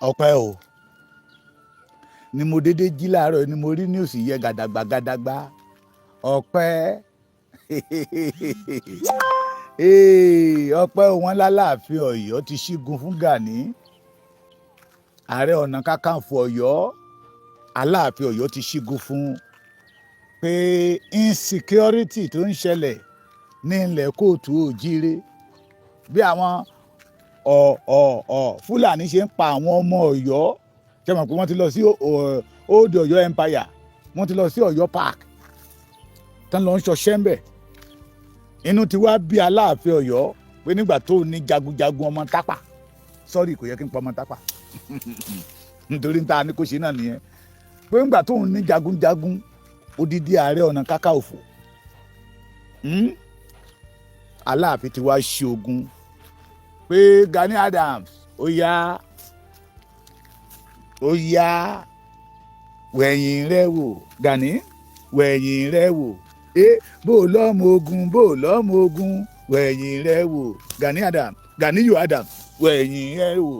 ọpẹ́ o ni mo dédé jí láàárọ̀ ni mo rí news yẹ gàdàgbà ọpẹ́ ọpẹ́ wọn lálàáfin Ọ̀yọ́ ti ṣígun fún Gani ààrẹ ọ̀nà kakanfò Ọ̀yọ́ Aláàfin Ọ̀yọ́ ti ṣígun fún pé insecurity tó ń ṣẹlẹ̀ ní ilẹ̀ kóòtù òjíire bí àwọn Fulani ṣe ń pa àwọn ọmọ Ọ̀yọ́ ṣe mọ̀ pé wọ́n ti lọ sí Old Ọ̀yọ́ Empire wọ́n ti lọ sí Ọ̀yọ́ Park tán lọ ń ṣọṣẹ́ ń bẹ̀ inú ti wá bí Aláàfin Ọ̀yọ́ pé nígbà tó ní jagunjagun ọmọ tápà sọ́rí kò yẹ kí n pa ọmọ tápà nítorí níta ni kò ṣe náà nìyẹn pé nígbà tó ní jagunjagun odidi ààrẹ ọ̀nà kakanfò Aláàfin ti wá ṣe ogun pé Gani Adams ó yá wẹ̀yìn rẹ wò Gani wẹ̀yìn rẹ wò bó lọ́mọ ogun wẹ̀yìn rẹ wò Gani Adams Ganiyu Adams wẹ̀yìn rẹ wò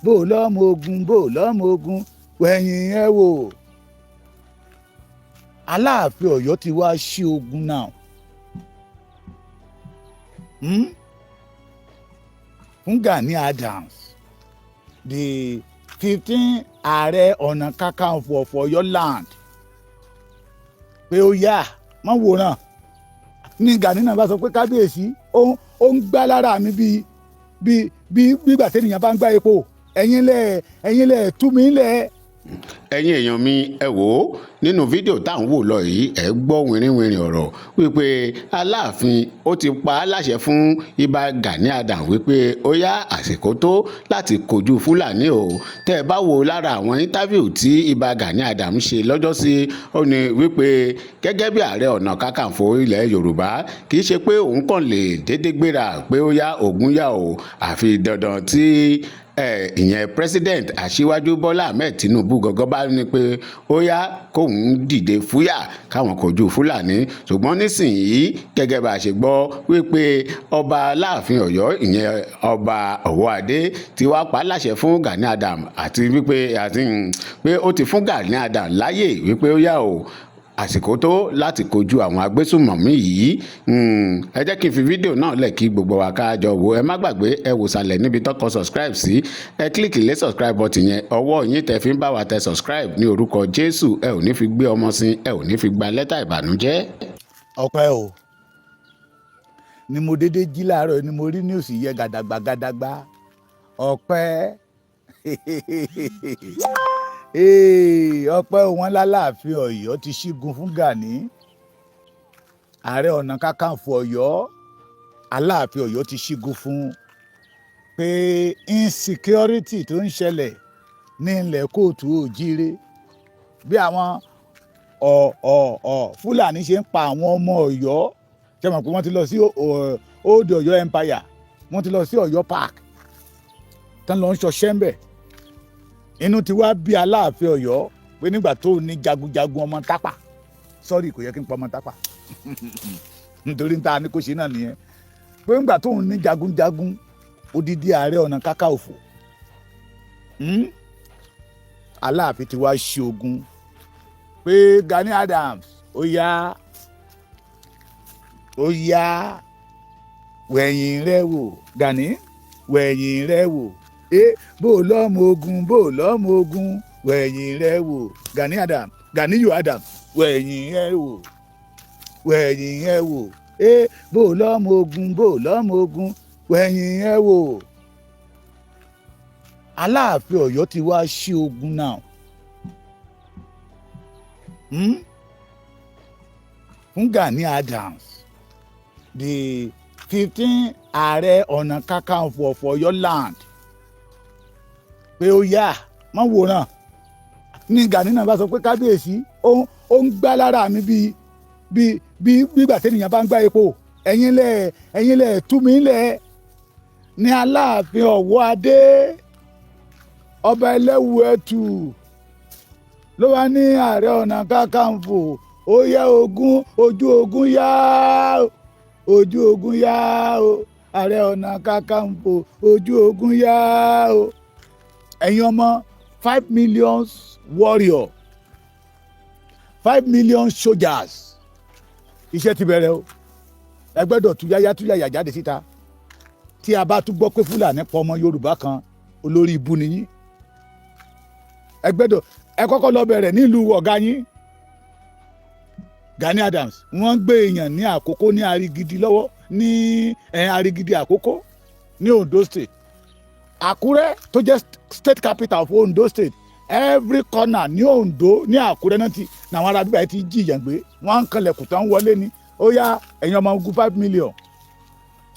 bó lọ́mọ ogun wẹ̀yìn rẹ wò. Aláàfin Ọ̀yọ́ ti wá ṣí ogun náà fún Gani Adams the 15th ààrẹ ọ̀nà kakanfò of Ọ̀yọ́ land pé ó yá mọ́ wòran ní Gani náà bá sọ pé kábíyèsí ó ń gbá lára mi bí ìgbà tẹ́nìyàn bá ń gbá epo ẹ̀yin lẹ̀ tú mi lẹ̀. ẹ̀yin èèyàn mi ẹ wò ó nínú fídíò tá à ń wò lọ yìí ẹ gbọ́ wìrìwìrì ọ̀rọ̀ wípé Aláàfin ó ti pa á láṣẹ fún Ìbà Gani Adams wípé ó yá àsìkò tó láti kojú Fúlàní o tẹ́ ẹ bá wo lára àwọn íńtávíù tí Ìbà Gani Adams ṣe lọ́jọ́sí ó ní wípé gẹ́gẹ́ bí ààrẹ ọ̀nà kakanfò ilẹ̀ Yorùbá kì í ṣe pé òun kàn lè dédé gbéra pé ó yá ògùn yá o àfi dandan tí ìyẹn president Aṣíwájú Bọ́lá Ahmed Tinubu gọ́gọ́ bá ní pé ó yá kóun dìde fúyà káwọn kojú Fúlàní ṣùgbọ́n nísìnyí gẹ́gẹ́ bá a ṣe gbọ́ wípé ọba Aláàfin Ọ̀yọ́ ìyẹn ọba Ọ̀wọ́adé ti wá pa á láṣẹ fún Gani Adams àti wípé pé ó ti fún Gani Adams láyè wípé ó yá o àsìkò tó láti kojú àwọn agbésùnmọ̀mí yìí ẹ jẹ́ kí n fi fídíò náà lẹ̀ kí gbogbo wa ká jọ wò ẹ má gbàgbé ẹ wò sàlẹ̀ níbi tọ́kọ subscribe sí ẹ kílìkì lé subscribe button yẹn ọwọ́ yín tẹ fi ń bá wa tẹ subscribe ní orúkọ Jésù ẹ ò ní fi gbé ọmọ sin ẹ ò ní fi gba lẹ́tà ìbànújẹ́. ọpẹ́ o ni mo dédé jí láàárọ̀ ni mo rí news yẹ gàdàgbà ọpẹ́ ọpẹ́ wọn lálàáfin Ọ̀yọ́ ti ṣígun fún Gani ààrẹ ọ̀nà kakanfò Ọ̀yọ́ Aláàfin Ọ̀yọ́ ti ṣígun fún pé insecurity tó ń ṣẹlẹ̀ ní ilẹ̀ kóòtù òjíire bí àwọn Fulani ṣe ń pa àwọn ọmọ Ọ̀yọ́ ṣe mọ̀ pé wọ́n ti lọ sí Old Ọ̀yọ́ Empire wọ́n ti lọ sí Ọ̀yọ́ Park tán lọ ń ṣọṣẹ́ ń bẹ̀ inú ti wá bí Aláàfin Ọ̀yọ́ pé nígbà tó ní jagunjagun ọmọ tápà sọ́rí kò yẹ kí n pa ọmọ tápà nítorí níta ni kò ṣe náà nìyẹn pé nígbà tó ní jagunjagun odidi ààrẹ ọ̀nà kakanfò Aláàfin ti wá ṣe ogun pé Gani Adams ó yá wẹ̀yìn rẹ wò Gani wẹ̀yìn rẹ wò bó lọ́mọ ogun wẹ̀yìn rẹ wò Gani Adams Ganiyu Adams wẹ̀yìn rẹ wò bó lọ́mọ ogun wẹ̀yìn rẹ wò. Aláàfin Ọ̀yọ́ ti wá ṣí ogun náà fún Gani Adams the 15th ààrẹ ọ̀nà kakanfò of Ọ̀yọ́ land pé ó yá mọ́ wòran ní Gani náà bá sọ pé kábíyèsí ó ń gbá lára mi bí ìgbà tẹ́nìyàn bá ń gbá epo ẹ̀yin lẹ̀ tú mi lẹ̀ ní Aláàfin Ọ̀wọ́adé ọba ẹlẹ́wù ẹ̀tù ló wá ní ààrẹ ọ̀nà kakanfò ó yá ojú ogun yá o ààrẹ ọ̀nà kakanfò ojú ogun yá o ẹ̀yin ọmọ 5 million warrior 5 million soldiers iṣẹ́ ti bẹ̀rẹ̀ o ẹ gbọ́dọ̀ túyáyá jáde síta tí a bá tún gbọ́ pé Fúlàní pa ọmọ Yorùbá kan olórí ibu nìyí ẹ gbọ́dọ̀ ẹ kọ́kọ́ lọ bẹ̀rẹ̀ nílùú ọ̀gá yín Gani Adams wọ́n ń gbé èèyàn ní Àkókó ní Arigidi lọ́wọ́ ní Arigidi Àkókó ní Ondo State Àkúrẹ́ tó jẹ́ state capital of Ondo State every corner ní Ondo ní Àkúrẹ́ náà ti làwọn ará bíbá yẹn ti jìyàn gbé wọ́n ń kanlẹ̀kùn tán wọlé ní ó yá ẹ̀yin ọmọ ogun 5 million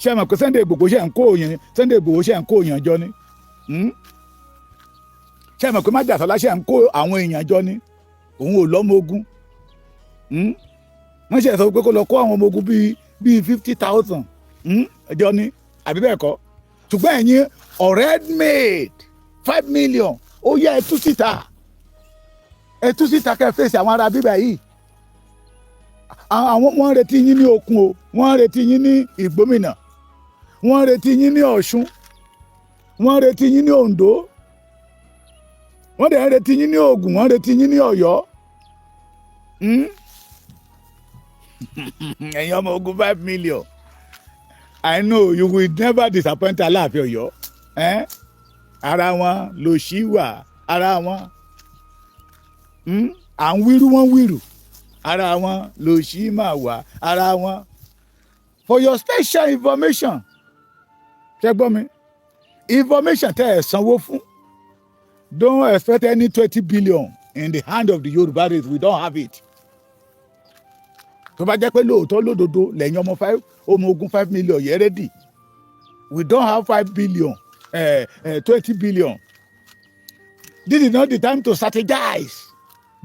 ṣe mọ̀ pé Sunday Igboho ṣe ń kó òyìn jọ ni ṣe mọ̀ pé Májàsọ́lá ṣe ń kó àwọn èèyàn jọ ni òun ò lọ́mọ ogun wọ́n ṣe sọ pé kó lọ kó àwọn ọmọ ogun bíi 50,000 ẹjọ́ ni àbí bẹ́ẹ̀ kọ́ ṣùgbọ́n ẹ̀yin already made 5 million ó yẹ ẹ tú síta kẹ́ fèsì àwọn ará bíbá yìí àwọn wọ́n retí yín ní Òkun o wọ́n retí yín ní Ìgbómìnà wọ́n retí yín ní Ọ̀ṣun wọ́n retí yín ní Oǹdó wọ́n dẹ̀ retí yín ní Ògùn wọ́n retí yín ní Ọ̀yọ́ ẹ̀yin ọmọ ogun 5 million I know you will never disappoint Aláàfin Ọ̀yọ́ ara wọn ló ṣì wà ara wọn à ń wíru wọn wíru ara wọn ló ṣì máa wà ara wọn for your special information ṣé gbọ́ mi information tẹ́ ẹ̀ sanwó fún don't expect any 20 billion in the hand of the Yorùbá race we don't have it tó bá jẹ́ pé lóòótọ́ lódodo lẹ́yìn ọmọ ogun 5 million yẹn ready we don't have 5 billion 20 billion this is not the time to strategize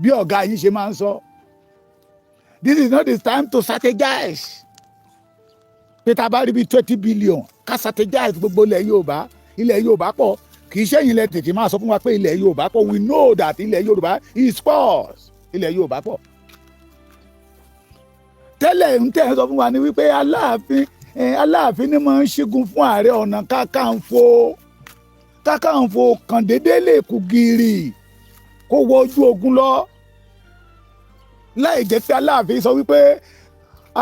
bí ọ̀gá yín ṣe máa ń sọ this is not the time to strategize pé tá a bá rí bí 20 billion ká strategize gbogbo ilẹ̀ Yorùbá pọ̀ kì í ṣẹ́yìn lẹ tètè máa sọ fún wa pé ilẹ̀ Yorùbá pọ̀ we know that ilẹ̀ Yorùbá is sparse ilẹ̀ Yorùbá pọ̀ tẹ́lẹ̀ ń tẹ̀ sọ fún wa ni wípé Aláàfin ni máa ń ṣígun fún Ààrẹ Ọ̀nà Kakanfò kàn déédéé lè kú gírì kó wọ ojú ogun lọ láì jẹ́ pé Aláàfin sọ wípé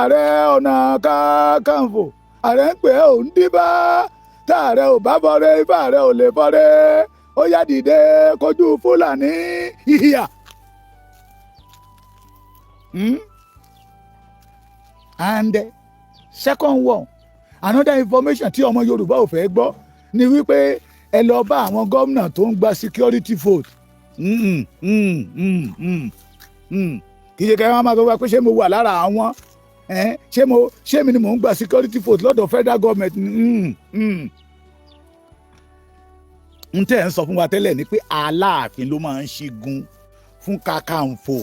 Ààrẹ Ọ̀nà Kakanfò ààrẹ ń pè é òun díbà tá ààrẹ ò bá bọ́rẹ́ ifá ààrẹ ò lè bọ́rẹ́ ó yá dìde kojú Fúlàní ìhìyà. And second one another information tí ọmọ Yorùbá ò fẹ́ gbọ́ ni wípé ẹ lọ bá àwọn gómìnà tó ń gba security vote kì í ṣe kẹ́hìn máa sọ wá pé ṣé mo wà lára àwọn ṣé mi ni mò ń gba security vote lọ́dọ̀ federal government n tẹ́ ẹ̀ ń sọ fún wa tẹ́lẹ̀ ni pé Aláàfin ló máa ń ṣígun fún Kakanfò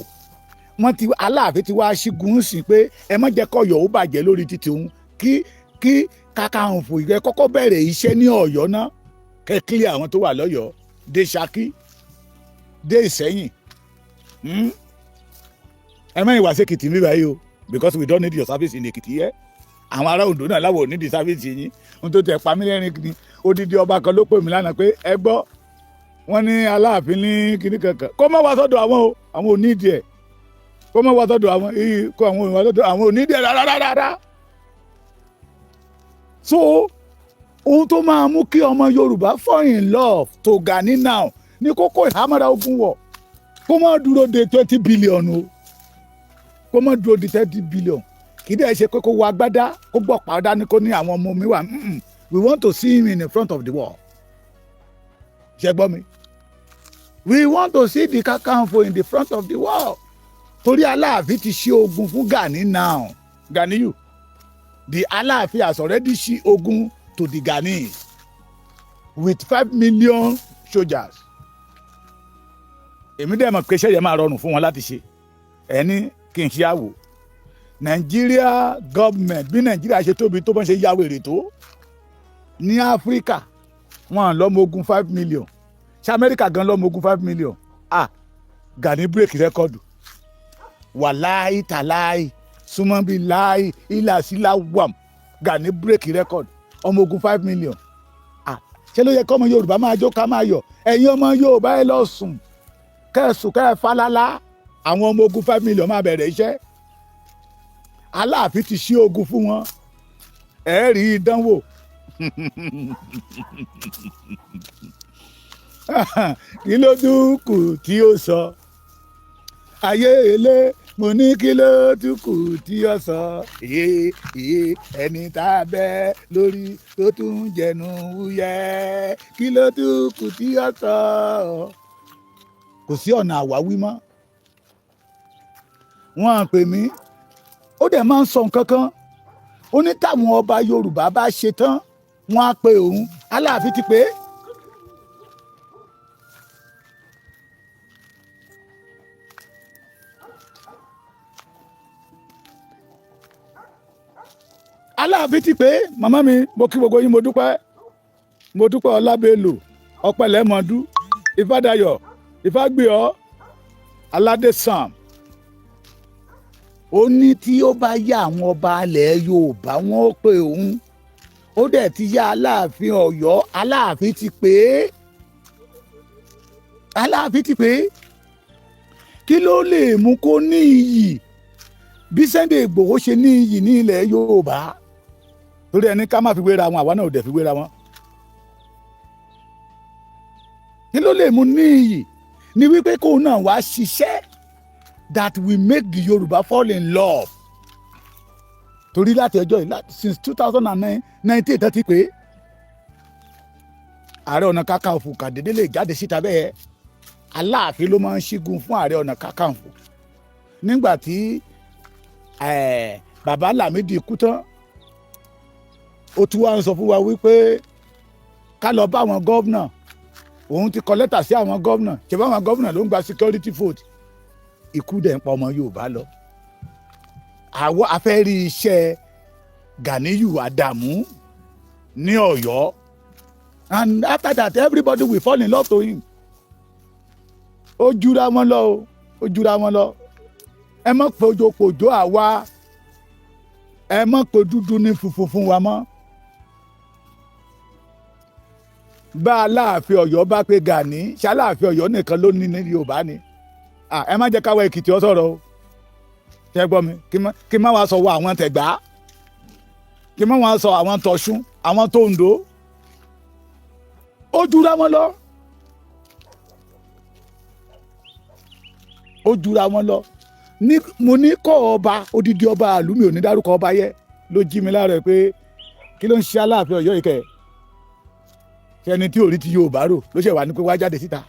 Aláàfin ti wá ṣígun sí pé ẹ má jẹ́ kọ́yọ̀ ó bàjẹ́ lórí títí òun kí Kakanfò ìgbẹ́ kọ́kọ́ bẹ̀rẹ̀ iṣẹ́ ní Ọ̀yọ́ náà kẹ́kílẹ̀ àwọn tó wà lọ́yọ̀ọ́ dé Ṣakí dé Ìṣẹ́yìn ẹ mẹ́rin wá sí Èkìtì mi báyìí o because we don't need your service in Èkìtì yẹ àwọn ará Oǹdó náà láwọn ò ní di service yín ohun tó tẹ̀ pa mí lẹ́rìn ni odidi ọba kan ló pè mí lánàá pé ẹ gbọ́ wọ́n ní Aláàfin ní kinní kankan kó má wá sọ́dọ̀ àwọn ò ní ìdí ẹ̀ kó má wá sọ́dọ̀ àwọn ò ní ìdí ẹ̀ rárá. So ohun tó máa mú kí ọmọ Yorùbá fall in love to Gani now ní kókó ìhámọ́ra ogun wọ̀ kó má dúró de 20 billion o kó má dúró de 30 billion kì í dẹ̀ ṣe pé kó wọ agbádá kó gbọ́ pàdá ní kó ní àwọn ọmọ mi wà we want to see him in the front of the wall ṣe gbọ́ mi we want to see the Kakanfò in the front of the wall torí Aláàfin ti ṣí ogun fún Gani now Ganiyu the Alaafin has already ṣí ogun to the Gani with 5 million soldiers. Èmi dẹ̀ mọ̀ pé iṣẹ́ yẹn máa rọrùn fún wọn láti ṣe. Ẹni kì í ṣe àwò. Nigeria government bí Nàìjíríà ṣe tóbi tó bọ́n ṣe yáwó èrè tó. Ní Áfíríkà, wọ́n lọ́mọ ogun 5 million. Ṣé Amẹ́ríkà gan lọ́mọ ogun 5 million? Gani break record. Wàláì tàláì. Súnmọ́ bíi láì ilà sílá wàm Gani break record ọmọ ogun 5 million ṣé ló yẹ kọ́ ọmọ Yorùbá máa jó ká máa yọ̀ ẹ̀yin ọmọ Yorùbá ẹ lọ sùn kẹ́ẹ̀sùn kẹ́ẹ̀ falala àwọn ọmọ ogun 5 million máa bẹ̀rẹ̀ iṣẹ́ Aláàfin ti ṣí ogun fún wọn ẹ rí ìdánwò kí ló dúkù tí ó sọ ayé ilé mo ní kí ló dúkù tí ó sọ ẹni tá a bẹ́ lórí tó tún jẹnu wúyẹ́ kí ló dúkù tí ó sọ kò sí ọ̀nà àwáwí mọ́ wọ́n á pè mí ó dẹ̀ máa ń sọ nǹkan kan ó ní táwọn ọba Yorùbá bá ṣe tán wọ́n á pe òun Aláàfin ti pè é. Aláàfin ti pè é màmá mi mo kí gbogbo yín mo dúpẹ́ Ọlábẹ́lò Ọpẹ́lẹ́mọdú Ifádayọ̀ Ifágbéọ́ Aládé Sam ó ní tí ó bá yá àwọn ọba alẹ̀ Yorùbá wọn ó pè òun ó dẹ̀ ti yá Aláàfin Ọ̀yọ́ Aláàfin ti pè é Aláàfin ti pè é kí ló lè mú kó ní iyì bí Sunday Ìgbòho ṣe ní iyì ní ilẹ̀ Yorùbá torí ẹni ká má fi wéra wọn àwa náà ò dẹ̀ fi wéra wọn kí ló lè mú ní iyì ni wípé kóun náà wá ṣiṣẹ́ that will make the Yorùbá fall in love torí láti ẹjọ́ yìí since 2019 tó ti pé Ààrẹ Ọ̀nà Kakanfò kàdédé lè jáde síta bẹ́ẹ̀ Aláàfin ló máa ń ṣígun fún Ààrẹ Ọ̀nà Kakanfò nígbà tí bàbá Lámídì kú tán ó tún wá ń sọ fún wa wípé ká lọ bá àwọn gọ́vnà òun ti kọ lẹ́tà sí àwọn gọ́vnà ṣe bá àwọn gọ́vnà ló ń gba security vote ikú dẹ̀ ń pa ọmọ Yorùbá lọ àwọn afẹ́rí iṣẹ́ Ganiyu Adamu ní Ọ̀yọ́ and after that everybody will fall in love to him ó jura wọn lọ ó jura wọn lọ ẹ mọ̀ pòjòpòjò àwa ẹ mọ̀ pé dúdú ní funfun fún wa mọ́ bá Aláàfin Ọ̀yọ́ bá pé Gani ṣaláàfin Ọ̀yọ́ nìkan ló ní ní Yorùbá ni ẹ má jẹ́ káwọ́ Èkìtì ọ sọ̀rọ̀ o ṣe gbọ́ mi kí má wàá sọ wọ àwọn Tẹ̀gbá kí má wàá sọ àwọn Tọ̀ṣún àwọn Tòǹdó ó jura wọn lọ ó jura wọn lọ mo ní kọ́ ọba odidi ọba àlú mi ò ní dárúkọ ọba yẹ ló jí mi lára ẹ pé kí ló ń ṣe Aláàfin Ọ̀yọ́ ìkẹ́ ẹni tí ò rí ti Yorùbá rò ló ṣe wà ní pé wá jáde síta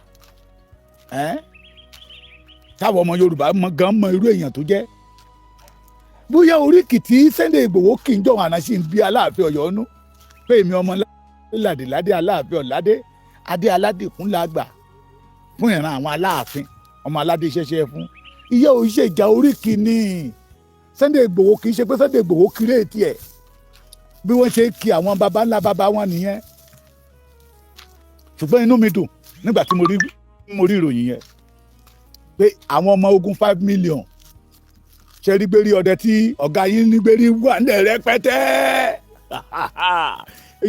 táwọn ọmọ Yorùbá gan mọ irú èèyàn tó jẹ́ bóyá oríkì tí Sunday Ìgbòho kì í jọ̀wọ́n àná sí ń bí Aláàfin Ọ̀yọ́ nú pé èmi ọmọ ládé Aláàfin Ọ̀ládé adé aládìkún lágbà fún ìran àwọn Aláàfin ọmọ aládé ṣẹṣẹ fún iye òṣìṣẹ́ ìjà oríkì ní Sunday Ìgbòho kì í ṣe pé Sunday Ìgbòho kiri ètí ẹ̀ bí wọ́n ṣe kí àwọn baba ńlá baba wọn nìyẹn ṣùgbọ́n inú mi dùn nígbà tí mo rí ìròyìn yẹn pé àwọn ọmọ ogun 5 million ṣe rí gbérí ọdẹ tí ọ̀gá yín ní gbérí wà ní rẹpẹtẹ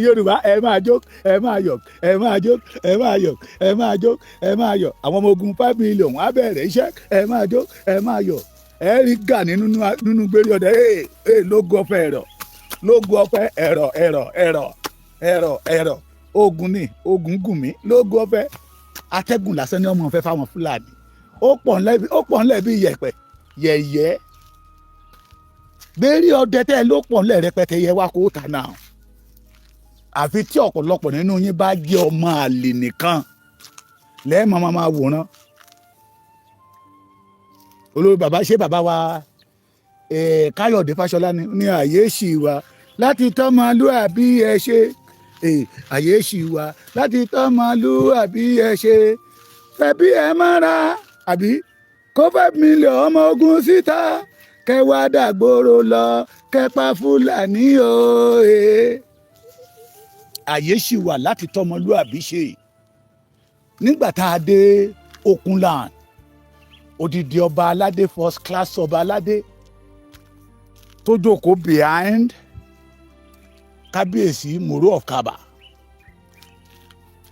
Yorùbá ẹ máa jó ẹ máa yọ̀ ẹ máa jó ẹ máa yọ̀ ẹ máa jó ẹ máa yọ̀ àwọn ọmọ ogun 5 million wọ́n á bẹ̀rẹ̀ iṣẹ́ ẹ máa jó ẹ máa yọ̀ ẹ rí Gani nínú gbérí ọdẹ lógo ọ̀fẹ́ ẹ̀rọ ogun gùn mí lógo ọ̀fẹ́ atẹ́gùn lásán ní ọmọ ọ̀fẹ́ fáwọn Fúlàní ó pọ̀ ńlẹ̀ bí yẹ̀pẹ̀ yẹ̀yẹ́ gbérí ọdẹ tẹ́ ló pọ̀ ńlẹ̀ rẹpẹtẹ yẹ wá kó tà náà àfi tí ọ̀pọ̀lọpọ̀ nínú yín bá jẹ́ ọmọ àlè nìkan lẹ́ẹ̀mọ́ máa wòran olórí bàbá wa Káyọ̀dé Fáṣọlá ní àyè ṣì wà láti tọ́mọlúàbí ẹ ṣe àyè ṣì wà láti tọ́mọlúàbí ẹ ṣe fẹ́bí ẹ mọ́ra àbí kó 5 million ọmọ ogun síta kẹwàá dàgbòrò lọ kẹpa Fúlàní òye àyè ṣì wà láti tọ́mọlúàbí ṣe nígbà tá a dé Okunland odidi ọba aládé first class ọba aládé tó jókòó behind kábíyèsí Moro of Kaba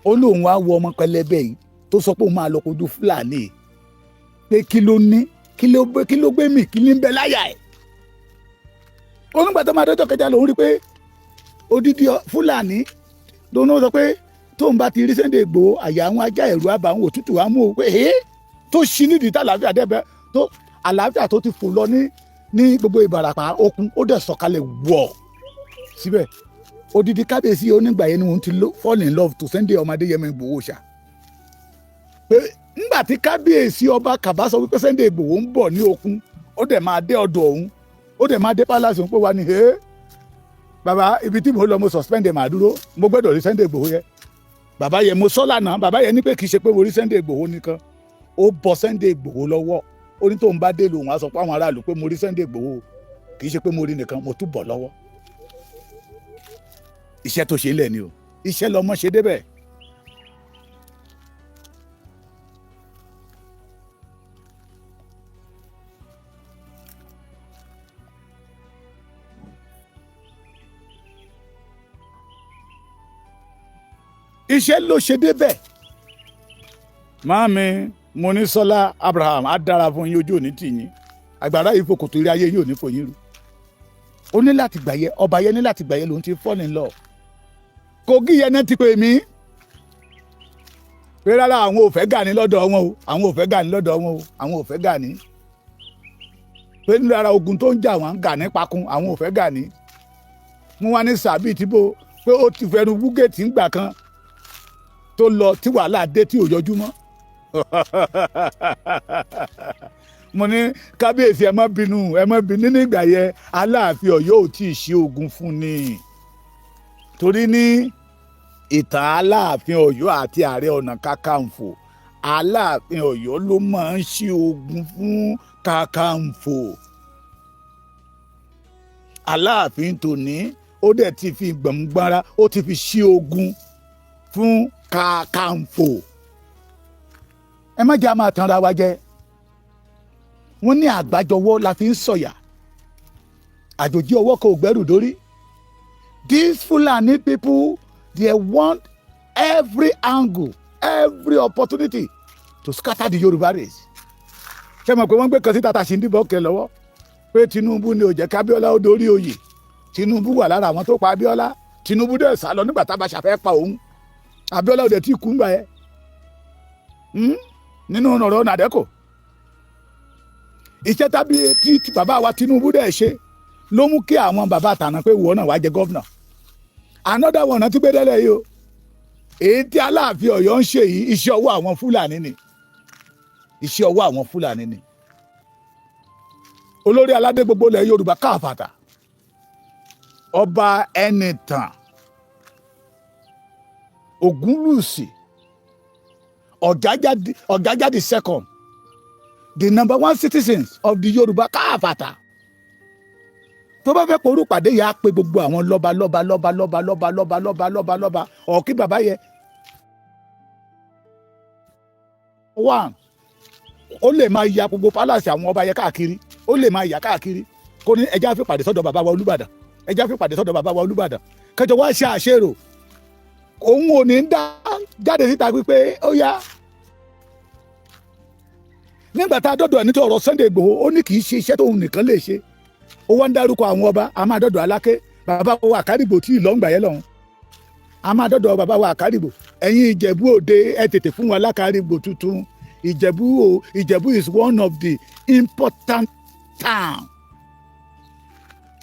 ó lóun wá wọ ọmọ pẹlẹbẹ yìí tó sọ pé òun máa lọ kojú Fúlàní pé kí ló ní kí ló gbé mì kí ní bẹ láyà ẹ̀ onígbà tó máa dọ́jọ́ kẹjà lòun rí pé odidi Fúlàní lóun sọ pé tóun bá ti rí Sunday Igboho àyà àwọn ajá ẹ̀rù àbàwọn òtútù wa mú o pé tó ṣí nídìí tá àlàáfíà dẹ́bẹ̀ tó àlàáfíà tó ti fò lọ ní gbogbo Ìbàràpá okun ó dẹ̀ sọ̀kalẹ̀ wọ̀ síbẹ̀ odidi kábíyèsí onígbà yẹn ni òun ti fall in love to Sunday ọmọ Adéyẹmọ Ìgbòho ṣá pé nígbà tí kábíyèsí ọba Kàbá sọ wípé Sunday Igboho ń bọ̀ ní okun ó dẹ̀ máa dé ọ̀dọ̀ òun ó dẹ̀ máa dé palace òun pé wà ní bàbá ibi tí mo lọ mo suspend màá dúró mo gbọ́dọ̀ rí Sunday Igboho yẹn bàbá yẹn mo sọ lánàá bàbá yẹn ní pé kì í ṣe pé mo rí Sunday Igboho nìkan ó bọ Sunday Igboho lọ́wọ́ ó ní tóun bá dé lòun á sọ pé àwọn aráàlú pé mo rí Sunday Igboho kì í ṣe pé mo rí nìkan mo tún bọ̀ lọ́wọ́ iṣẹ́ tó ṣe lẹ̀ ni o iṣẹ́ lọmọ ṣe débẹ̀. iṣẹ́ ló ṣe débẹ̀. Máàmi Monísọ́lá Abraham á dára fún yín ojú òní tì yín àgbàrá yìí fòkòtò ilé ayé yìí ò ní fòyín rú. Ó ní láti gbàyẹ ọba yẹn ní láti gbàyẹ lòun ti fall in love. Kogi yẹn náà ti pè mí pé rárá àwọn ò fẹ́ Gani lọ́dọ̀ wọn o àwọn ò fẹ́ Gani lọ́dọ̀ wọn o àwọn ò fẹ́ Gani pé nínú ara ogun tó ń jà wọ́n Gani pakun àwọn ò fẹ́ Gani. Mo wá ní sàbí tìbò pé ó ti fẹnu wúgẹ̀tì ńgbà kan tó lọ tí wàhálà dé tí ò yọjú mọ́. Mo ní kábíyèsí ẹ má bínú nígbà yẹn Aláàfin Ọ̀yọ́ ò tí ì ṣe ogun fún ni torí ní ìtàn Aláàfin Ọ̀yọ́ àti Ààrẹ Ọ̀nà Kakanfò Aláàfin Ọ̀yọ́ ló máa ń ṣe ogun fún Kakanfò. Aláàfin tòní ó dẹ̀ ti fi gbọ̀ngbára ó ti fi ṣe ogun fún Kakanfò. Ẹ má jẹ́ a máa tanra wa jẹ wọ́n ní àgbájọwọ́ la fi ń sọ̀yà àjòjì ọwọ́ kan ò gbẹ́rù dórí. These Fulani people they want every angle every opportunity to scatter the Yoruba race. Ṣé mọ̀ pé wọ́n gbé kan sí tata ṣìndìbọ̀ kẹ lọ́wọ́ pé Tinubu ni ò jẹ́ kábíọ́lá ó dórí oyè Tinubu wà lára àwọn tó pa Abíọ́lá Tinubu dẹ̀ sá lọ nígbà tábà ṣàfẹ́ pa òun Abíọ́lá ò dẹ̀ tí kú ń gbà yẹ nínú ọ̀rọ̀ nàdẹ́kọ̀ iṣẹ́ tábí tí bàbá wa Tinubu dẹ̀ ṣe ló mú kí àwọn bàbá àtàná pé ìwọ náà wàá jẹ gọ́vnà. Another one náà ti gbé délẹ̀ yìí o èyí tí Aláàfin Ọ̀yọ́ ń ṣe yìí iṣẹ́ ọwọ́ àwọn Fúlàní ni iṣẹ́ ọwọ́ àwọn Fúlàní ni. Olórí aládé gbogbo ilẹ̀ Yorùbá káàfàtà Ọba Ẹnìtàn Ògúnlùsì Ọ̀gájá the second the number one citizens of the Yorùbá káàfàtà tó bá fẹ́ porú pàdé yà á pe gbogbo àwọn lọ́ba ọ̀kí bàbá yẹ one ó lè máa ya gbogbo palace àwọn ọba yẹ káàkiri ó lè máa yà káàkiri kó ní ẹja fi pàdé sọ́dọ̀ bàbá wa Olúbàdàn ẹja fi pàdé sọ́dọ̀ bàbá wa Olúbàdàn kẹjọ wá ṣe àṣérò òun ò ní dá jáde síta pípé ó yá nígbà tá a dọ́dọ̀ ẹni tó ọ̀rọ̀ Sunday Igboho ó ní kì í ṣe iṣẹ́ tóun nìkan lè ṣe ó wá ń dárúkọ àwọn ọba a máa dọ́dọ̀ Aláké bàbá wa Àkárìgbò tí ìlọ́ngbà yẹn lọ́hùn a máa dọ́dọ̀ bàbá wa Àkárìgbò ẹ̀yin Ìjẹ̀bú Òde ẹ tètè fún wa l'Àkárìgbò tuntun Ìjẹ̀bú is one of the important town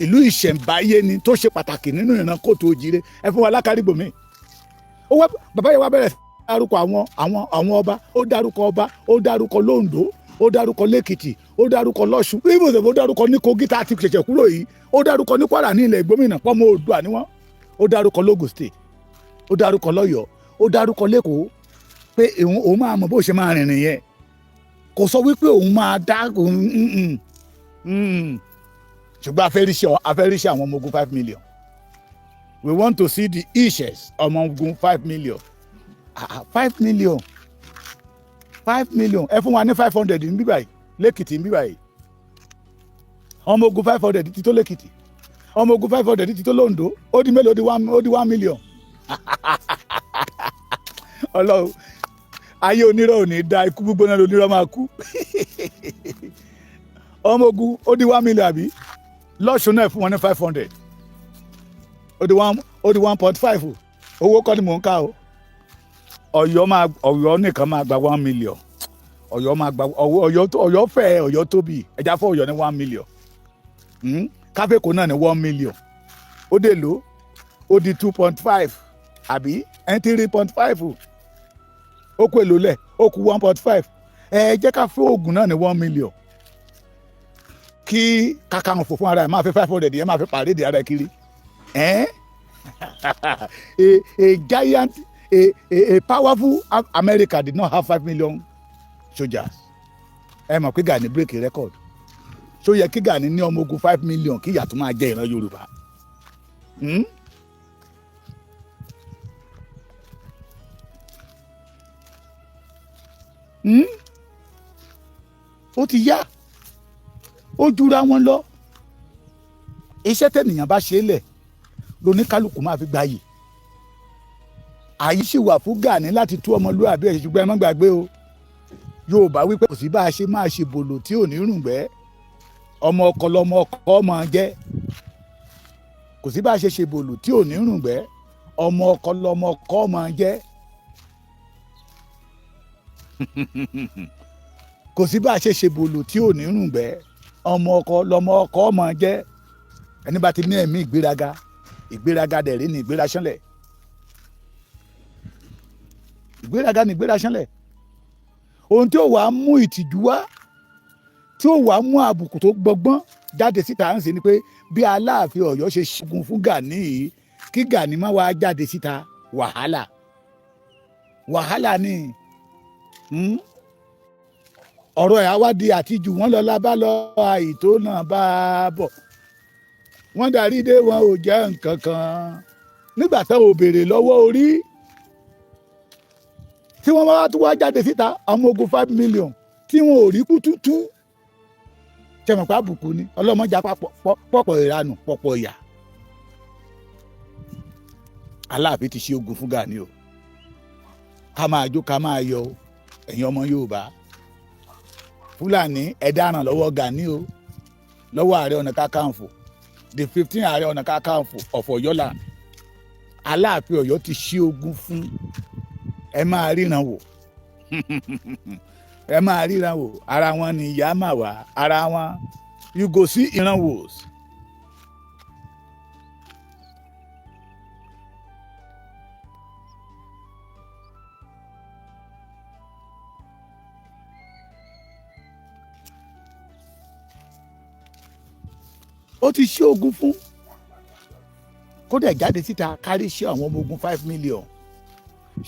ìlú ìṣẹ̀ǹbáyé ni tó ṣe pàtàkì nínú ìran kóòtù òjìrè ẹ fún wa l'Àkárìgbò mi bàbá yẹn wá bẹ̀rẹ̀ dárúkọ àwọn ọba ó dárúkọ ọba ó dárúkọ l'Oǹdó ó dárúkọ l'Èkìtì ó dárúkọ l'Ọ̀ṣun ibùdó ó dárúkọ ní Kogi tá a ti ṣẹ̀ṣẹ̀ kúrò yìí ó dárúkọ ní Kwara ní ilẹ̀ gómìnà pọ́nmọ Oòduà ni wọ́n ó dárúkọ l'Ógùn state ó dárúkọ l'Ọ́yọ́ ó dárúkọ l'Ékòó pé òun máa mọ bó ṣe máa rìnrìn yẹn kò sọ wípé òun máa dá ṣùgbọ́n afẹ́ríṣẹ́ àwọn ọmọ ogun 5 million we want to see the issues ọmọ ogun 5 million 5 million ẹ fún wa ní 500 ní bíbáyìí l'Èkìtì ní bíbáyìí ọmọ ogun 500 ti tó l'Èkìtì ọmọ ogun 500 ti tó lóńdó ó di mélòó ó di 1 million. Ọlọ́run ayé onírọ̀ ò ní da ikú gbígbóná lónírọ̀ máa kú. Ọmọ ogun ó di 1 million àbí lọ́sùn náà fún wọn ní 500 ó di 1.5 owó kọ́ ni mò ń ká o. Ọ̀yọ́ nìkan máa gba 1 million. Ọ̀yọ́ máa gba Ọ̀yọ́ fẹ́ Ọ̀yọ́ tóbi ẹja fún Ọ̀yọ́ ní 1 million. Káfíńkò náà ní 1 million. Ó dè ló ó di 2.5 àbí 3.5 ó kó èlò lẹ̀ ó kú 1.5 jẹ́ ká fún Ògùn náà ní 1 million. Kí Kakanfò fún ara ẹ̀ máa fi 500 yẹn máa fi pàrédé ara ẹ̀ kiri. A giant a powerful America did not have 5 million soldiers. Ẹ mọ̀ pé Gani break record. So yẹ kí Gani ní ọmọ ogun 5 million kí ìyà tó máa jẹ ìran Yorùbá. Ó ti yá ó jura wọn lọ. Iṣẹ́ tẹ̀nìyàn bá ṣe é lẹ̀ lóníkálùkù máa fi gbayì. Àyè sì wà fún Gani láti tú ọmọlúwàbí ẹ̀ ṣùgbọ́n ẹ má gbàgbé o. Yorùbá wípé kò sí bá a ṣe máa ṣe bòlò tí ò ní rùngbẹ́. Ọmọ ọkọ lọmọ ọkọ máa jẹ́. Kò sí bá a ṣe bòlò tí ò ní rùngbẹ́. Ọmọ ọkọ lọmọ ọkọ máa jẹ́. Kò sí bá a ṣe bòlò tí ò ní rùngbẹ́. Ọmọ ọkọ lọmọ ọkọ máa jẹ́. Ẹni bá ti ní ẹ̀mí ìgbéraga dẹ̀ rí ni ìgbéraṣánlẹ̀. Ìgbéraga ni ìgbéraṣánlẹ̀. Ohun tí ó wàá mú ìtìjú wá tí ó wàá mú àbùkù tó gbọgbọ́n jáde síta ń ṣe ni pé bí Aláàfin Ọ̀yọ́ ṣe ṣẹ́gun fún Gani yìí kí Gani má wàá jáde síta wàhálà ni ọ̀rọ̀ ẹ̀ á wá di àtijú wọ́n lọ lábá lọ àìtó náà bá bọ̀ wọ́n darí dé wọn ò jẹ́ nǹkan kan nígbà tó ò béèrè lọ́wọ́ orí tí wọ́n wá tún wá jáde síta ọmọ ogun 5 million tí wọn ò rí kú tútú tẹmọ̀ pa àbùkù ni ọlọ́mọjà pọ̀pọ̀ ìranù pọ̀pọ̀ ìyà. Aláàfin ti ṣe ogun fún Gani o ká máa jó ká máa yọ̀ ẹ̀yin ọmọ Yorùbá. Fulani ẹ dáràn lọ́wọ́ Gani o lọ́wọ́ Ààrẹ Ọ̀nà Kakanfò the 15th Ààrẹ Ọ̀nà Kakanfò of Ọ̀yọ́ land. Aláàfin Ọ̀yọ́ ti ṣe ogun fún ẹ máa ríran wò ẹ máa ríran wò ara wọn ni ìyá máa wà ara wọn you go see ìran wò. Ó ti ṣe ogun fún kódà jáde síta kárí ṣe àwọn ọmọ ogun 5 million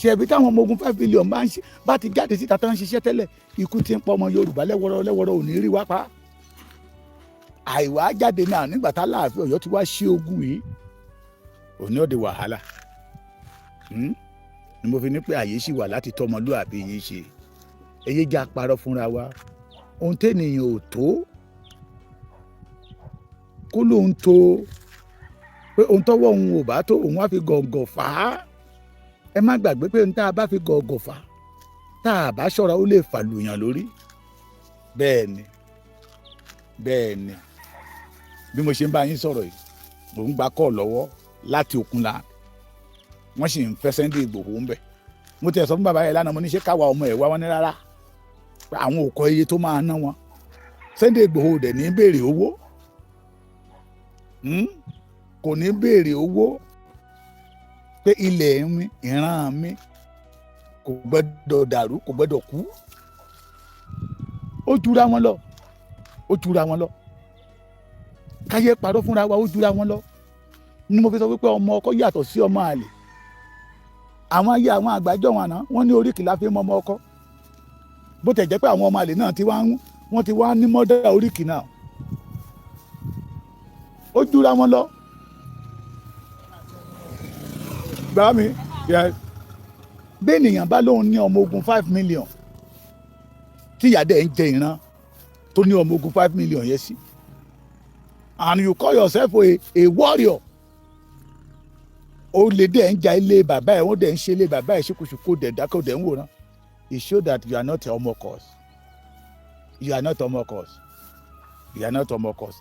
ṣebí táwọn ọmọ ogun 5 million bá ti jáde síta tán ń ṣiṣẹ́ tẹ́lẹ̀ ikú ti ń pọ̀ ọmọ Yorùbá lẹ́wọ́rọ́ ò ní rí wá pa. Àìwá jáde náà nígbà tá Aláàfin Ọ̀yọ́ ti wá ṣe ogun yìí òní ọ̀dẹ wàhálà ni mo fi ní pé àyè sì wà láti tọmọlúàbí yìí ṣe èyí já parọ́ fúnra wa ohun tẹ́nìyàn ò tó kó lóun tó pé ohun tọ́wọ́ òun ò bá tó òun á fi gọ̀ǹgọ̀ fà á. Ẹ má gbàgbé pé tá a bá fi gọ̀ọ̀gọ̀ fà tá a bá ṣọ́ra ó lè fàlùyàn lórí. Bẹ́ẹ̀ ni bí mo ṣe ń bá yín sọ̀rọ̀ yìí mò ń gba kọ́ọ̀ lọ́wọ́ láti Òkunla wọ́n sì ń fẹ́ Sunday Igboho ń bẹ̀. Mo ti ẹ̀ sọ fún bàbá yẹn lánàá mo ní ṣé káwa ọmọ ẹ̀ wá wọn ní rárá pé àwọn ò kọ iye tó máa ná wọn. Sunday Igboho dẹ̀ ní béèrè owó kò ní béèrè owó pé ilẹ̀ mi ìran mi kò gbọ́dọ̀ dàrú kò gbọ́dọ̀ kú. Ó jura wọn lọ káyé parọ́ fúnra wa ó jura wọn lọ ni mo fi sọ wípé ọmọ ọkọ yàtọ̀ sí ọmọ àlè. Àwọn ayé àwọn àgbájọ wọn náà wọ́n ní oríkì la fi mọ ọmọ ọkọ bó tẹ̀ jẹ́ pé àwọn ọmọ àlè náà wọ́n ti wá ní mọ́dà oríkì náà. Ó jura wọn lọ. Gbà mí bí ènìyàn bá lóun ní ọmọ ogun 5 million tí ìyá dẹ̀ ń jẹ ìran tó ní ọmọ ogun 5 million yẹn sí and you call yourself a warrior. ó lè dẹ̀ ń ja ilé bàbá ẹ̀ wọ́n dẹ̀ ń ṣe ilé bàbá ẹ̀ ṣùkùṣùkù dẹ̀ dákọ̀ dẹ̀ ń wòran. It shows that you are not homocause. You are not homocause. You are not homocause.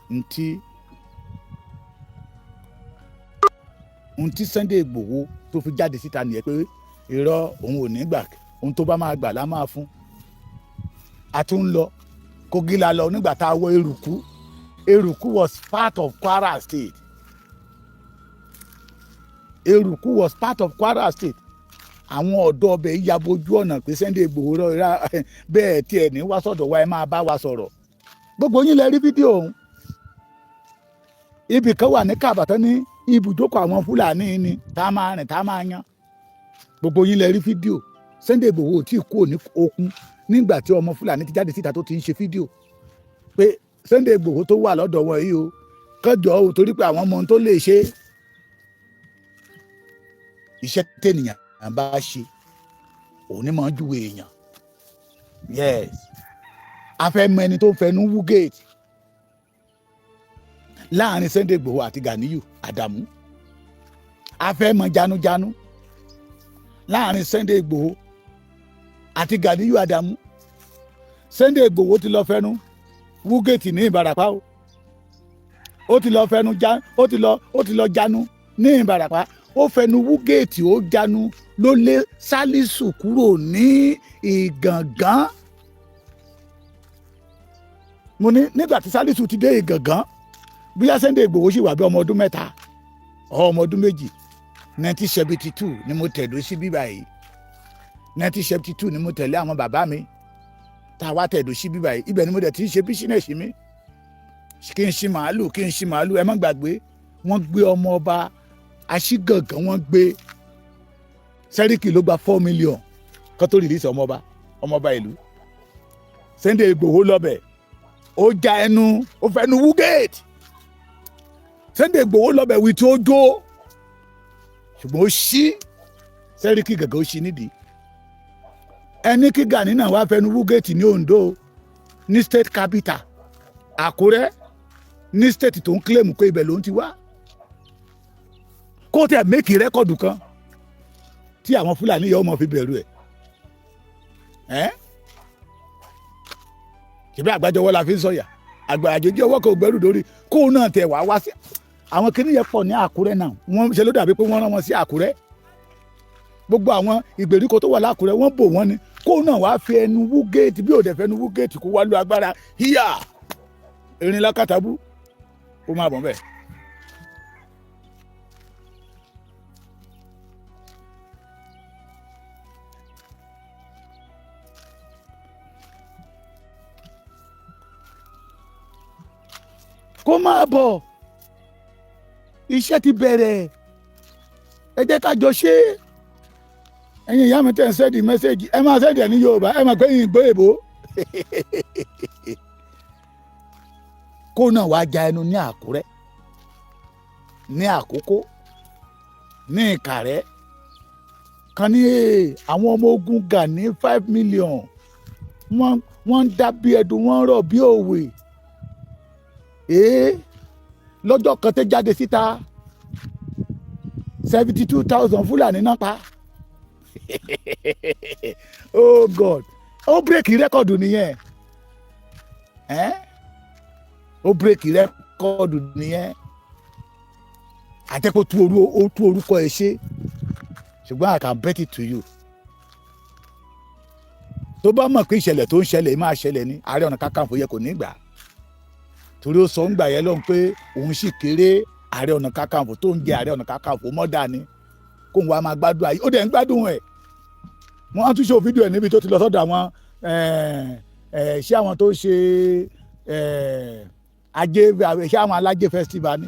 Ntí Sunday Igboho tó fi jáde síta nìyẹn pé irọ́ òun ò ní gbà ohun tó bá máa gbà lá máa fún. A tún ń lọ Kogi la lọ nígbà tá a wọ Eruku. Eruku was part of Kwara State. Eruku was part of Kwara State. Àwọn ọ̀dọ́ ọbẹ̀ ya bojú ọ̀nà pé Sunday Igboho rọ bẹ́ẹ̀ tiẹ̀ ní wá sọ̀dọ̀ wa ẹ máa bá wa sọ̀rọ̀. Gbogbo yín lẹ rí fídíò ọ̀hún. Ibì kan wà ní Kàbàtán ní ibùjókòó àwọn Fúlàní ni tá a máa rìn tá a máa yan. Gbogbo yín lẹ rí fídíò. Sunday Igboho tí kò ní okun nígbà tí ọmọ Fúlàní ti jáde síta tó ti ń ṣe fídíò pé Sunday Igboho tó wà lọ́dọ̀ wọn yìí o kọjọ o torí pé àwọn ọmọ ohun tó lè ṣe. Iṣẹ́ tẹ̀nìyàn bá ṣe òun ni máa ń júwe èèyàn. Yes, a fẹ́ mọ ẹni tó ń fẹnu wú gate láàrin Sunday Igboho àti Ganiyu Adamu. A fẹ́ mọ janujanu láàrin Sunday Igboho àti Ganiyu Adamu. Sunday Igboho ti lọ fẹnu wú gate ní Ìbàràpá o. Ó ti lọ fẹnu ó ti lọ janu ní Ìbàràpá. Ó fẹnu wú géètì ó jánu ló lé Sálísù kúrò ní Ìgàngán. Mo ní nígbà tí Sálísù ti dé Ìgàngán bóyá Sunday Igboho sì wà bí ọmọ ọdún mẹ́ta ọmọ ọdún méjì. 1972 ni mo tẹ̀dó sí bíbá yìí. 1972 ni mo tẹ̀lé àwọn bàbá mi tá a wá tẹ̀dó sí bíbá yìí. Ibẹ̀ ni mo dẹ̀ ti ń ṣe bísínẹ̀sì mi. Kí n ṣe màálù ẹ má gbàgbé wọ́n gbé ọmọ ọba Aṣígàngán wọ́n gbé Sẹ́ríkì ló gba 4 million kan tó rìlíìsì ọmọọba ìlú. Sunday Igboho lọ́bẹ̀ ó já ẹnu ó fẹnu wú géètì. Sunday Igboho lọ́bẹ̀ wí tí ó jó ṣùgbọ́n ó ṣí Sẹ́ríkì gàngán ó ṣí nídìí. Ẹni kí Gani náà wá fẹnu wú géètì ní Ondo ní state capital Àkúrẹ́ ní state tó ń claim pé ibẹ̀ ló ń ti wá. Kó tẹ̀ méèkì rẹ́kọ̀dù kan tí àwọn Fúlàní yóò mọ̀ fi bẹ̀rù ẹ̀. Ṣèbí àgbájọwọ́ la fi ń sọ̀yà àgbàjọjọ́ ọwọ́ kan ò gbẹ́rù lórí kó náà tẹ̀ wá sí. Àwọn kìnìyàn pọ̀ ní Àkúrẹ́ náà wọ́n ṣe ló dàbí pé wọ́n rán wọn sí Àkúrẹ́. Gbogbo àwọn ìgbèríko tó wà lákúrẹ́ wọ́n bò wọ́n ni kó náà wá fi ẹnu wú géètì bí òde fẹnu wú géètì kó wá lu agbára híyà erin lákàtàbú ó máa bọ̀ bẹ́ẹ̀. Kó máa bọ̀ iṣẹ́ ti bẹ̀rẹ̀ ẹ jẹ́ ká jọ ṣe. Ẹ̀yin ìyá mi tẹ̀ ń sẹ́ẹ̀dì mẹ́sẹ̀gì ẹ máa sẹ́ẹ̀dì ẹ̀ ní Yorùbá ẹ máa pé yín gbé èbó. Kó náà wá ja ẹnu ní Àkúrẹ́ ní Àkókó ní Ìkàrẹ́ kan ní àwọn ọmọ ogun Gani 5 million wọ́n ń dá bí ẹdun wọ́n ń rọ̀ bí òwe. Lọ́jọ́ kan tẹ́ jáde síta 72,000 Fúlàní náà pa. Oh God, ó bírèkì rẹ́kọ̀dù nìyẹn. Ó bírèkì rẹ́kọ̀dù nìyẹn. Àtẹ́kọ̀ tú orúkọ ẹ̀ ṣe ṣùgbọ́n I can bet it to you. Tó bá mọ̀ pé ìṣẹ̀lẹ̀ tó ń ṣẹlẹ̀ máa ṣẹlẹ̀ ní Ààrẹ Ọ̀nà Kakanfò yẹ kò ní gbà. Torí ó sọ ń gbà yẹn lọ́hùn pé òun sì kéré Ààrẹ Ọ̀nà Kakanfò tó ń jẹ Ààrẹ Ọ̀nà Kakanfò mọ́dà ni kó ń wá máa gbádùn ayé ó dẹ̀ ń gbádùn ẹ̀. Wọ́n á tún ṣe fídíò ẹ̀ níbi tó ti lọ sọ́dọ̀ àwọn ṣé àwọn tó ṣe ṣé àwọn alájẹ festival ni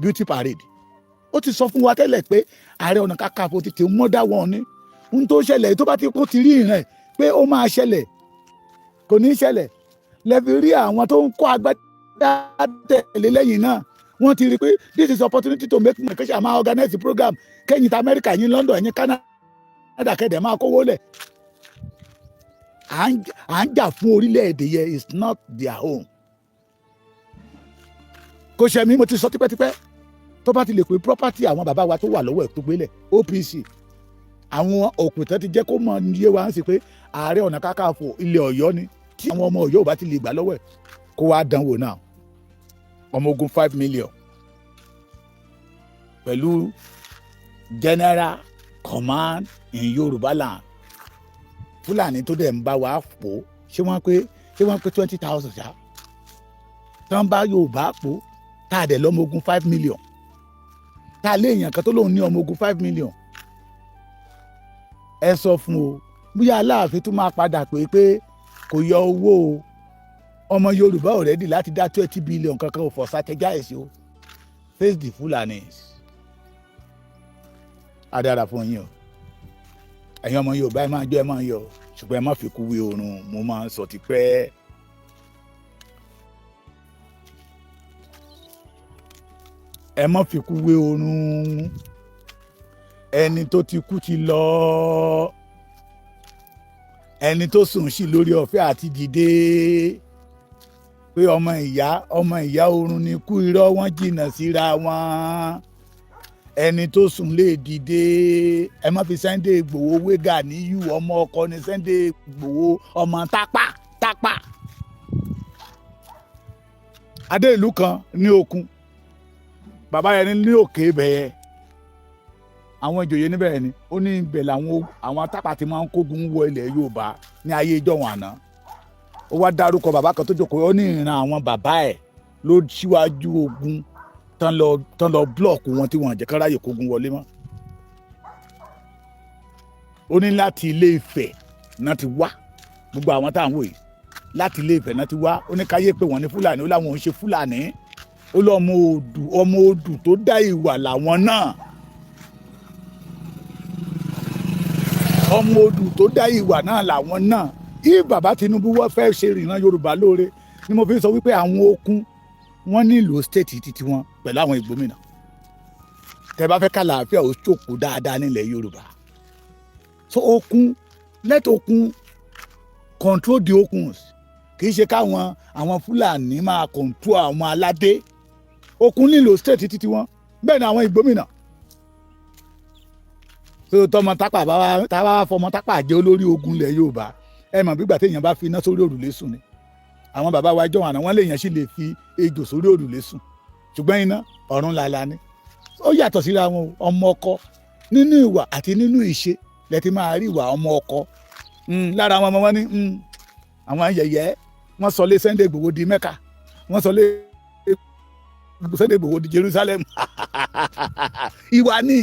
beauty parade. Ó ti sọ fún wa tẹ́lẹ̀ pé Ààrẹ Ọ̀nà Kakanfò ti tẹ̀ mọ́dà wọn ni ohun tó ṣẹlẹ̀ tó bá ti kó ti rí ìrìn pé ó máa ṣẹlẹ̀ kò ní ṣẹlẹ̀ lẹ́fi rí àwọn tó ń kó agbádá tẹ̀lé lẹ́yìn náà wọ́n ti rí pé this is opportunity to make money kẹ́sì àmà organize the program kẹ́yìn tí Amẹ́ríkà yín London yín Canada kẹ́dẹ̀ máa kówó lẹ̀. à ń jà fún orílẹ̀-èdè yẹn is not their own. Kò ṣe mí, mo ti sọ tipẹ́tipẹ́ tó bá ti lè pé property àwọn bàbá wa tó wà lọ́wọ́ ẹ̀ tó gbélẹ̀ OPC àwọn òpìtàn ti jẹ́ kó mọ̀ níye wa ń sì pé Ààrẹ Ọ̀nà Kakanfò ilẹ̀ Ọ̀yọ́ ni tí àwọn ọmọ Ọ̀yọ́ ò bá ti lè gbà lọ́wọ́ ẹ̀ kó wá dánwò náà ọmọ ogun 5 million pẹ̀lú general command in Yorùbá land Fúlàní tó dẹ̀ ń bá wa pò ṣé wọ́n pé 20,000 ṣá tí wọ́n bá Yorùbá pò tá a dẹ̀ lọ́mọ ogun 5 million tá a léèyàn kan tó lóun ní ọmọ ogun 5 million ẹ sọ fún o bóyá Aláàfin tún máa padà pé kò yọ owó o ọmọ Yorùbá already láti dá 20 billion kankan for strategize o face the Fulanis adára fún yín o ẹ̀yin ọmọ Yorùbá ẹ máa jọ ẹ máa yọ ṣùgbọ́n ẹ má fi kú wé oorun mo máa ń sọ ti pẹ́. ẹ má fi kú wé oorun ẹni tó ti kú ti lọ ẹni tó sùn sí lórí ọ̀fẹ́ àti dìde pé ọmọ ìyá oorun ni kú irọ́ wọn jìnnà síra wọn ẹni tó sùn lè dìde ẹ má fi Sunday Igboho wé Ganiyu ọmọ ọkọ ni Sunday Igboho ọmọ tápà adé ìlú kan ní Òkun bàbá yẹn ní òkè bẹ́ẹ̀ àwọn ìjòyè níbẹ̀ ni ó ní ibẹ̀ làwọn tápà ti máa ń kógun wọ ilẹ̀ Yorùbá ní ayé ìjọ̀wọ̀n àná ó wá dárúkọ bàbá kan tó jókòó ó ní ìran àwọn bàbá ẹ̀ ló ṣíwájú ogun tán lọ blọọkù wọn tí wọn jẹ́ kán ráyè kógun wọlé mọ́ ó ní láti Ilé Ifẹ̀ náà ti wá gbogbo àwọn táwọn wò yìí láti Ilé Ifẹ̀ náà ti wá ó ní káyé pé wọ́n ní Fúlàní ó láwọn ò ń ṣe Fúlàní ó lọ ọmọ odù tó dá ìwà làwọn náà ọmọ odù tó dá ìwà náà làwọn náà yìí bàbá Tinubu wọ́n fẹ́ ṣe ìran Yorùbá lóore ni mo fi sọ wípé àwọn okun wọ́n nílò stéètì títí wọn pẹ̀lú àwọn ìgbómìnà tẹ́ bá fẹ́ kàlàáfíà ó jókòó dáadáa nílẹ̀ Yorùbá so okun let okun control the okuns kì í ṣe káwọn àwọn Fúlàní máa control àwọn aládé okun nílò stéètì títí wọn bẹ́ẹ̀ ni àwọn ìgbómìnà so tọmọ tápà bá fọmọ tápà jẹ́ olórí ogun ilẹ̀ Yorùbá ẹ mọ̀ bí gbà téèyàn bá fi iná sórí òrùlé sùn ni àwọn bàbá wa jọ̀wọ́n àná wọ́n léèyàn sì lè fi ejò sórí òrùlé sùn ṣùgbọ́n iná ọ̀run làlà ni ó yàtọ̀ síra wọn ọmọ ọkọ nínú ìwà àti nínú ìṣe lẹ ti máa rí ìwà ọmọ ọkọ lára àwọn ọmọ wọn ní àwọn yẹ̀yẹ́ wọ́n sọ lé Sunday Igboho di Mẹ́kà wọ́n sọ lé Sunday Igboho di Jerusalem ìwà ni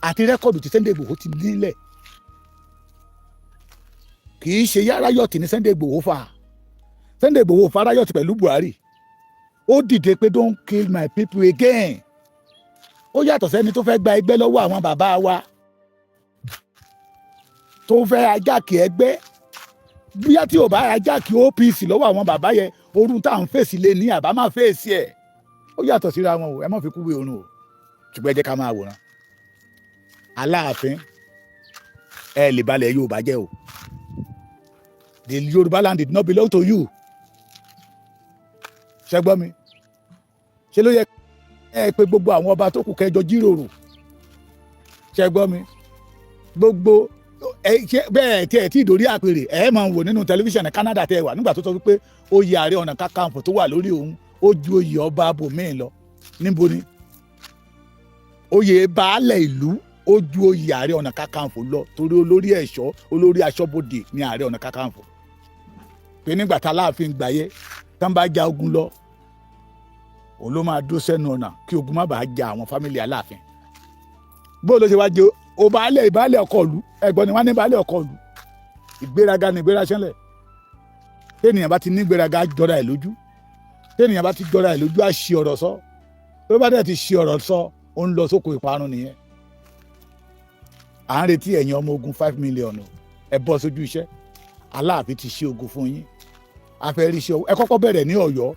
àti rẹ́kọ̀dù tí Sunday Igboho ti nílẹ̀ kì í ṣe yárayọ̀tì ní Sunday Igboho fà Sunday Igboho farayọ̀tì pẹ̀lú Buhari ó dìde pé don't kill my people again ó yàtọ̀ sẹ́ni tó fẹ́ gba ẹgbẹ́ lọ́wọ́ àwọn bàbá wa tó fẹ́ ajáàkì ẹgbẹ́ bóyá tí ò bá ajáàkì OPC lọ́wọ́ àwọn bàbá yẹn orun tá à ń fèsì lé ní àbá máa fèsì ẹ̀ ó yàtọ̀ síra wọn o ẹ má fi kú wé orun o ṣùgbọ́n ẹ jẹ́ ká máa wòran Aláàfin ẹ lè balẹ̀ Yorùbá jẹ́ o the Yorùbá land did not belong to you ṣé gbọ́ mi ṣe ló yẹ ẹ pé gbogbo àwọn ọba tó kù kẹjọ jíròrò ṣé gbọ́ mi gbogbo bẹ́ẹ̀ tí ẹ tí ìdórí àpèrè ẹ máa ń wò nínú tẹlifíṣàn ní Canada tẹ wà nígbà tó sọ wípé oyè Ààrẹ Ọ̀nà Kakanfò tó wà lórí òun ó ju oyè ọba abòmíì lọ níbo ni oyè baálẹ̀ ìlú ó ju oyè Ààrẹ Ọ̀nà Kakanfò lọ torí olórí ẹ̀ṣọ́ olórí aṣọ́bodè ní Ààrẹ Ọ̀nà Kakanfò pé nígbà tá Aláàfin gbàyé tán bá ja ogun lọ òun ló máa dó sẹ́nu ọ̀nà kí ogun má bàa ja àwọn fámìlì Aláàfin bó ló ṣe wá jẹ ìbálẹ̀ ọkọ̀ ìlú ẹ̀gbọ́n ni wọ́n ní ìbálẹ̀ ọkọ̀ ìlú ìgbéraga ni ìgbéra ṣẹlẹ̀ téèyàn bá ti ní ìgbéraga jọra ẹ̀ lójú téèyàn bá ti jọra ẹ̀ lójú á ṣi ọ̀rọ̀ sọ tó bá dẹ̀ ti ṣi ọ̀rọ̀ sọ ó ń lọ sóko ìparun nìyẹn à ń retí ẹ̀yin ọmọ ogun 5 million ẹ bọ́ sójú iṣẹ́ Aláàfin ti ṣe ogun fún yín afẹ́rí iṣẹ́ ẹ kọ́kọ́ bẹ̀rẹ̀ ní Ọ̀yọ́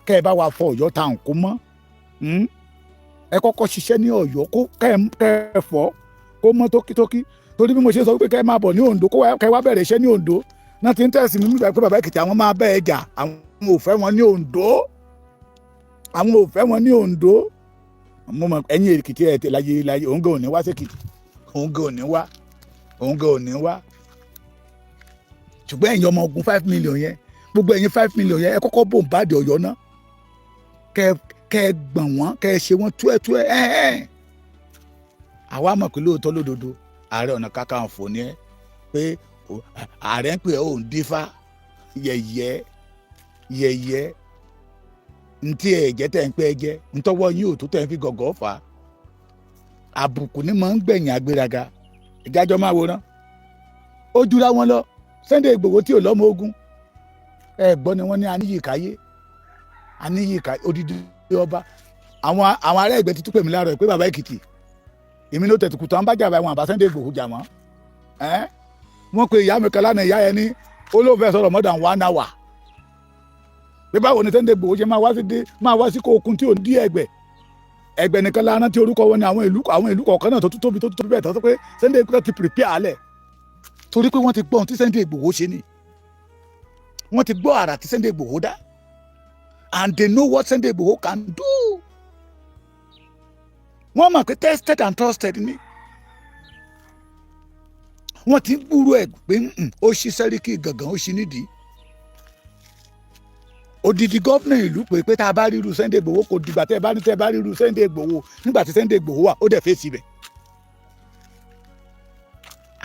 kẹ́ ẹ bá wa fọ Ọ̀yọ́ táwọn kó mọ́ ẹ kọ́kọ́ ṣiṣẹ́ ní Ọ̀yọ́ kó kẹ́ ẹ fọ́ kó mọ́ tókítókí torí bí mo ṣe sọ pé kẹ́ ẹ máa bọ̀ ní Oǹdó kẹ́ ẹ wá bẹ̀rẹ̀ iṣẹ́ ní Oǹdó náà ti ń tẹ̀sí mi nígbà pé bàbá Èkìtì àwọn máa bẹ́ ẹ jà, àwọn ò fẹ́ wọn ní Oǹdó, àwọn ò fẹ́ wọn ní Oǹdó. Mo mọ̀ ẹ̀yin Èkìtì ẹ̀ tẹ̀ láyé òun gan ò ní wá sékìtì, òun gan ò ní wá, òun gan ò ní wá. Ṣùgbọ́n ẹ̀yin ọmọ ogun 5 million yẹn, gbogbo ẹ̀yin 5 million yẹn ẹ kọ́kọ́ bò ń bá di Ọ̀yọ́ náà, kẹ́ ẹ gbọ̀n wọ́n, kẹ́ ẹ ṣe wọ́n túẹ́túẹ́. Àwa mọ̀ pé lóòótọ́ lódodo Ààrẹ Ọ̀nà Kakanfò ni ẹ, pé ààrẹ ń pè ọ́ òun dífá yẹ̀yẹ́ ntí ẹ̀ jẹ́ tẹ̀ ń pẹ́ jẹ́ ntọ́wọ́ yín ò tó tẹ̀ ń fi gọ̀gọ́ fà á. Àbùkù ni mò ń gbẹ̀yìn àgbéraga. Ìdájọ́ máa wòran ó jura wọn lọ. Sunday Igboho tí ò lọ́mọ ogun ẹ gbọ́ ni wọ́n ní Aníyìkáyé odidi ọba. Àwọn ará Ẹ̀gbẹ́ ti tún pè mí láàárọ̀ pé bàbá Èkìtì èmi ló tẹ̀tùkù tó ń bá jà báyìí, wọn àbá Sunday Igboho jà mọ́. Wọ́n pe ìyá mi kan lánàá, ìyá yẹn ní olóòfẹ́ sọ̀rọ̀ more than 1 hour. Pé báwo ni Sunday Igboho ṣe máa wá sí kókun tí ò ní dí Ẹ̀gbẹ́ nìkan lára tí orúkọ wọn ni àwọn ìlú kọ̀ọ̀kan náà tó tóbi bẹ́ẹ̀ tó pé Sunday Igboho ti prepare alẹ̀, torí pé wọ́n ti gbọ́ ohun tí Sunday Igboho ṣe ni, wọ́n ti gbọ́ àrà tí Sunday Igboho dá, and they know what Sunday Igboho can do. Wọ́n mọ̀ pé tested and trusted ni. Wọ́n ti ń gbúrú ẹ̀ pé ó ṣí sẹ́ríkì gangan ó ṣí nídìí. Odidi gómìnà ìlú pé tá a bá ríru Sunday Igboho kò dìgbà tẹ́ ẹ bá ríru Sunday Igboho nígbà tí Sunday Igboho wà ó dẹ̀ fèsì bẹ̀.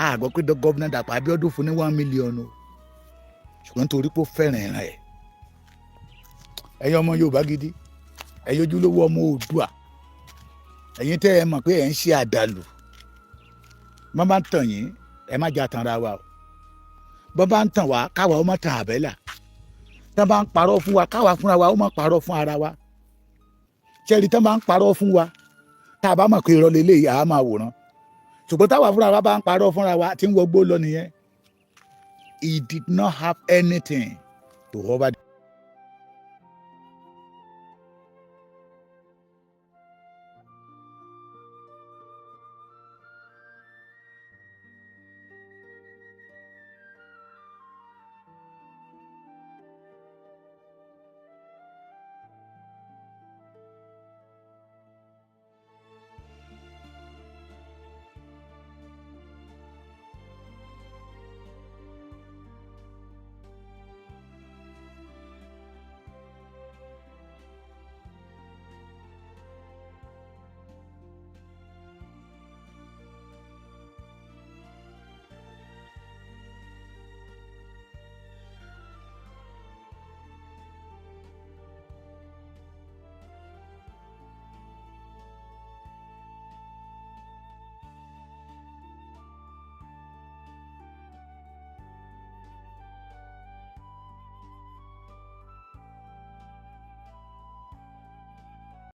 A gbọ́ pé gómìnà Dàpọ̀ Abíọ́dún fún ní 1 million o, ṣùgbọ́n torí pé ó fẹ́ràn ìran ẹ̀. Ẹ̀yin ọmọ Yorùbá gidi, ẹ̀yin ojúlówó ọmọ Oòduà, ẹ̀yin tẹ́ ẹ mọ̀ pé ẹ̀ ń ṣe àdàlù, bọ́n bá ń tàn yín ẹ má jà tanra wa o, bọ́n bá ń tàn wá káwa ó má tàn àbẹ́là, tán bá ń parọ́ fún wa káwa fúnra wa ó má parọ́ fún ara wa. Ṣẹ́ẹ̀rì tán bá ń parọ́ fún wa tá a bá mọ̀ pé irọ́ lélẹ́yìí àá máa wòran, ṣùgbọ́n táwa fúnra wa bá ń parọ́ fúnra wa tí ń wọgbó lọ nìyẹn. He did not have anything to offer.